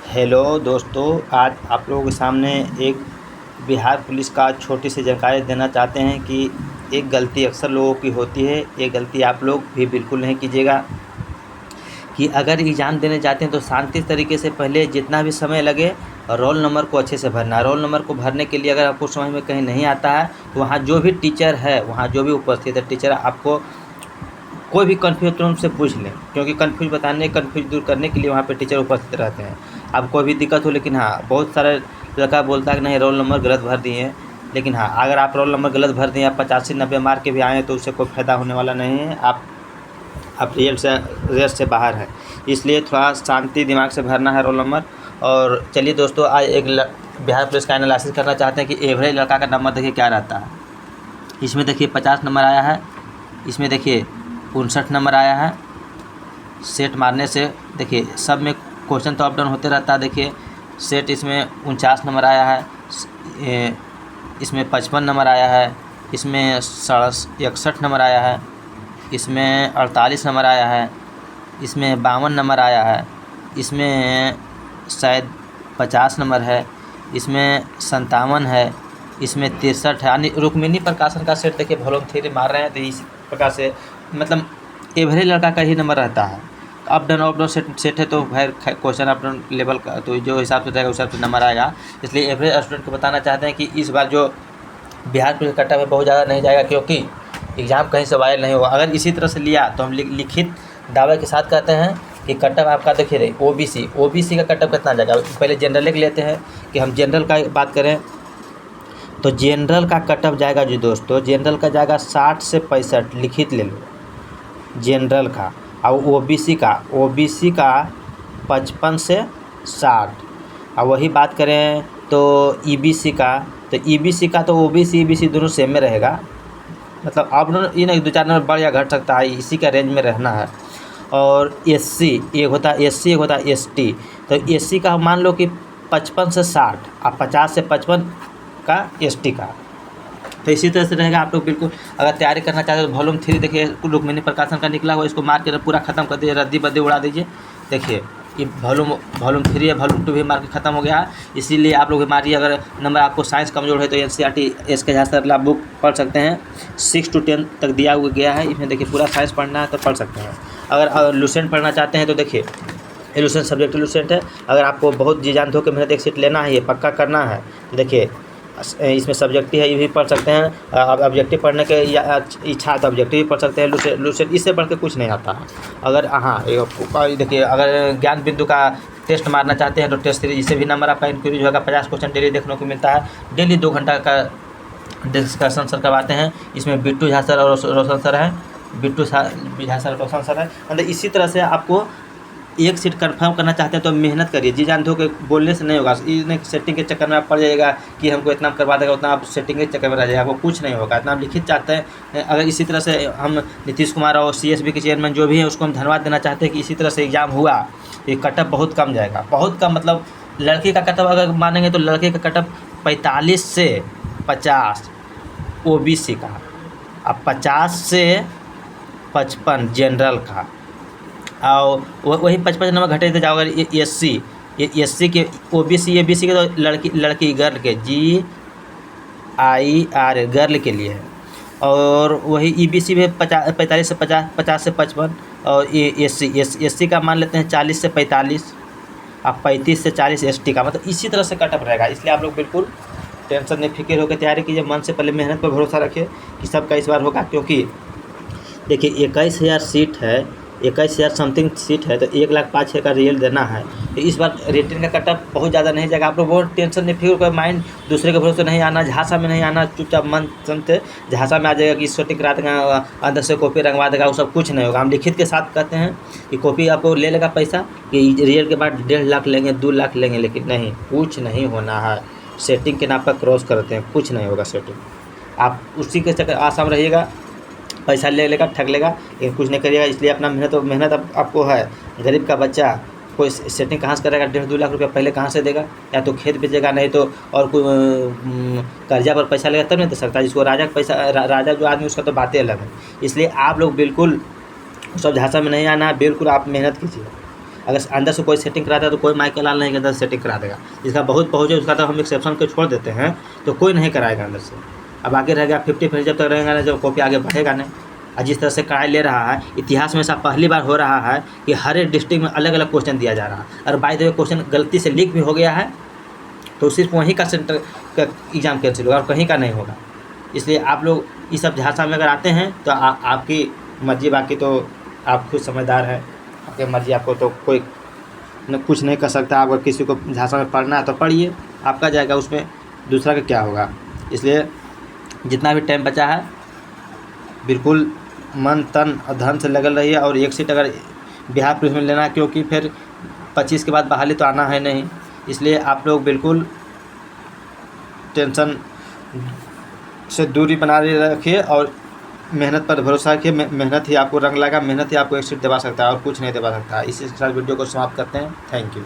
Hello दोस्तों, आज आप लोगों के सामने एक बिहार पुलिस का छोटी सी जानकारी देना चाहते हैं कि एक गलती अक्सर लोगों की होती है। ये गलती आप लोग भी बिल्कुल नहीं कीजिएगा कि अगर एग्ज़ाम देने जाते हैं तो शांति तरीके से पहले जितना भी समय लगे रोल नंबर को अच्छे से भरना है। रोल नंबर को भरने के लिए अगर आपको समझ में कहीं नहीं आता है तो वहाँ जो भी टीचर है, वहाँ जो भी उपस्थित है टीचर, आपको कोई भी कन्फ्यूज तो उनसे पूछ लें, क्योंकि कन्फ्यूज दूर करने के लिए वहाँ पे टीचर उपस्थित रहते हैं। अब कोई भी दिक्कत हो, लेकिन हाँ, बहुत सारे लड़का बोलता है कि नहीं रोल नंबर गलत भर दिए हैं। लेकिन हाँ, अगर आप रोल नंबर गलत भर दिए, आप 85-90 मार्क के भी आए हैं तो उससे कोई फ़ायदा होने वाला नहीं है। आप रिजल्ट से बाहर हैं, इसलिए थोड़ा शांति दिमाग से भरना है रोल नंबर। और चलिए दोस्तों, आज एक बिहार पुलिस का एनालिसिस करना चाहते हैं कि एवरेज लड़का का नंबर देखिए क्या रहता है। इसमें देखिए 50 नंबर आया है, इसमें देखिए 59 नंबर आया है। सेट मारने से देखिए सब में क्वेश्चन तो अप डाउन होते रहता है। देखिए सेट इसमें 49 नंबर आया है, इसमें 55 नंबर आया है, इसमें 61 नंबर आया है, इसमें 48 नंबर आया है, इसमें 52 नंबर आया है, इसमें शायद 50 नंबर है, इसमें 57 है, इसमें 63 है। यानी रुक्मिणी प्रकाशन का सेट देखिए वॉल्यूम 3 मार रहे हैं तो इस प्रकार से मतलब एवरेज लड़का का ही नंबर रहता है। अप डाउन सेट है तो खैर क्वेश्चन अप डाउन लेवल का तो जो हिसाब से रहेगा उस हिसाब से नंबर आएगा। इसलिए एवरेज स्टूडेंट को बताना चाहते हैं कि इस बार जो बिहार पुलिस कट ऑफ है बहुत ज़्यादा नहीं जाएगा, क्योंकि एग्ज़ाम कहीं से वायरल नहीं होगा। अगर इसी तरह से लिया तो हम लिखित दावे के साथ कहते हैं कि कट ऑफ आपका देखिए रहे ओबीसी का कट ऑफ कितना जाएगा। पहले जनरल एक लेते हैं कि हम जनरल का बात करें तो जनरल का कट ऑफ जाएगा जी दोस्तों, जनरल का जाएगा 60 से 65, लिखित ले लो जनरल का। और ओबीसी का 55 से 60। और वही बात करें तो ईबीसी का, तो ईबीसी का तो ओबीसी ईबीसी दोनों सेम में रहेगा। मतलब अब ये नहीं 2-4 नंबर बढ़ या घट सकता है, इसी का रेंज में रहना है। और एससी एक होता है एससी, एक होता है एसटी। तो एससी का मान लो कि 55 से 60 और 50 से 55 का एसटी का। तो इसी तरह से रहेगा। आप लोग बिल्कुल अगर तैयारी करना चाहते हो तो वॉल्यूम 3 देखिए रुक्मिणी प्रकाशन का निकला हुआ, इसको मार के पूरा ख़त्म कर दीजिए, रद्दी बद्दी उड़ा दीजिए। देखिए ये वॉल्यूम 3 है, वॉल्यूम 2 भी मार के ख़त्म हो गया है। इसीलिए आप लोग हमारी अगर नंबर आपको साइंस कमज़ोर है तो एनसीईआरटी एसके झा सर आप बुक पढ़ सकते हैं, 6 to 10 तक दिया हुआ गया है। इसमें देखिए पूरा साइंस पढ़ना है तो पढ़ सकते हैं। अगर लुसेंट पढ़ना चाहते हैं तो देखिए लुसेंट सब्जेक्ट लुसेंट है। अगर आपको बहुत जी जान धो के मेहनत एक सीट लेना है, ये पक्का करना है, देखिए इसमें सब्जेक्टिव है, ये भी पढ़ सकते हैं। ऑब्जेक्टिव पढ़ने के इच्छा है तो ऑब्जेक्टिव भी पढ़ सकते हैं। लुसेंट इससे बढ़ के कुछ नहीं आता है। अगर हाँ देखिए अगर ज्ञान बिंदु का टेस्ट मारना चाहते हैं तो टेस्ट सीरीज, इससे भी नंबर आपका इंक्रीज होगा। 50 क्वेश्चन डेली देखने को मिलता है। डेली 2 घंटा का डिस्कशन सर करवाते हैं। इसमें बिट्टू झा सर और रोशन सर हैं, बिट्टू झा सर रोशन सर हैं। मतलब इसी तरह से आपको एक सीट कंफर्म करना चाहते हैं तो मेहनत करिए, जी जान धो के बोलने से नहीं होगा। इन्हें सेटिंग के चक्कर में आप पड़ जाइएगा कि हमको इतना करवा देगा, उतना आप सेटिंग के चक्कर में रह जाएगा, आपको कुछ नहीं होगा। इतना आप लिखित चाहते हैं। अगर इसी तरह से हम नीतीश कुमार और सीएसबी के चेयरमैन जो भी हैं उसको हम धन्यवाद देना चाहते हैं कि इसी तरह से एग्ज़ाम हुआ, ये कट ऑफ बहुत कम जाएगा, बहुत कम। मतलब लड़के का कट ऑफ अगर मानेंगे तो लड़के का कट ऑफ 45 से 50 ओबीसी का, अब 50 से 55 जनरल का, और वही 55 नंबर घटे तो जाओगे एससी के, ओबीसी एबीसी के तो लड़की गर्ल के GIR गर्ल के लिए है। और वही ईबीसी में 45 से 50 से 55। और ये एससी का मान लेते हैं 40 से 45 और 35 से 40 एसटी का। मतलब इसी तरह से कटअप रहेगा। इसलिए आप लोग बिल्कुल टेंशन नहीं, फिक्र होकर तैयारी कीजिए। मन से पहले मेहनत पर भरोसा रखिए कि सबका इस बार होगा। क्योंकि देखिए 21,000 सीट है, 21,000 समथिंग सीट है, तो 1,05,000 का रिजल्ट देना है। तो इस बार रेटिंग का कटअप बहुत ज़्यादा नहीं जाएगा। आप लोग बहुत टेंशन नहीं, फिर कोई माइंड दूसरे के भरोसे नहीं आना, झांसा में नहीं आना। चुपचाप मन सुनते झांसा में आ जाएगा कि शूटिंग करा देगा, अंदर से कॉपी रंगवा देगा, वो सब कुछ नहीं होगा। हम लिखित के साथ कहते हैं कि कॉपी आपको ले लेगा पैसा, कि रिजल्ट के बाद 1.5 लाख लेंगे, 2 लाख लेंगे, लेकिन नहीं, कुछ नहीं होना है। सेटिंग के नाम पर क्रॉस करते हैं, कुछ नहीं होगा सेटिंग। आप उसी के चक्कर आसाम रहिएगा, पैसा ले लेगा, ठग लेगा, लेकिन कुछ नहीं करिएगा। इसलिए अपना मेहनत आपको है। गरीब का बच्चा कोई सेटिंग कहाँ से करेगा? 1.5-2 लाख रुपया पहले कहाँ से देगा? या तो खेत बेचेगा, नहीं तो और कोई कर्जा पर पैसा लेगा, तब नहीं दे सकता। जिसको राजा का पैसा, राजा जो आदमी, उसका तो बातें अलग है। इसलिए आप लोग बिल्कुल सब झांसा में नहीं आना, बिल्कुल आप मेहनत कीजिए। अगर अंदर से कोई सेटिंग कराता है तो कोई माइकल लाल नहीं के अंदर सेटिंग करा देगा। जिसका बहुत पहुँच है उसका तो हम एक्सेप्शन को छोड़ देते हैं, तो कोई नहीं कराएगा अंदर से। अब आगे रहेगा 50 जब तक रहेगा ना, जब कॉपी आगे बढ़ेगा नहीं। और जिस तरह से कढ़ाई ले रहा है, इतिहास में ऐसा पहली बार हो रहा है कि हर एक डिस्ट्रिक्ट में अलग अलग क्वेश्चन दिया जा रहा है। और बाय द वे क्वेश्चन गलती से लीक भी हो गया है तो सिर्फ वहीं का सेंटर का एग्ज़ाम कैंसिल होगा और कहीं का नहीं होगा। इसलिए आप लोग इस सब झांसा में अगर आते हैं तो आपकी मर्जी, बाकी तो आप खुद समझदार हैं, आपकी मर्जी, आपको तो कोई कुछ नहीं कर सकता। अगर किसी को झांसा में पढ़ना है तो पढ़िए, आपका जाएगा, उसमें दूसरा का क्या होगा। इसलिए जितना भी टाइम बचा है बिल्कुल मन तन और धन से लगल रहिए। और एक सीट अगर बिहार पुलिस में लेना है, क्योंकि फिर 25 के बाद बहाली तो आना है नहीं, इसलिए आप लोग बिल्कुल टेंशन से दूरी बना रखिए और मेहनत पर भरोसा रखिए। मेहनत ही आपको रंग लाएगा, मेहनत ही आपको एक सीट दिला सकता है और कुछ नहीं दिला सकता। इसी के साथ वीडियो को समाप्त करते हैं। Thank you.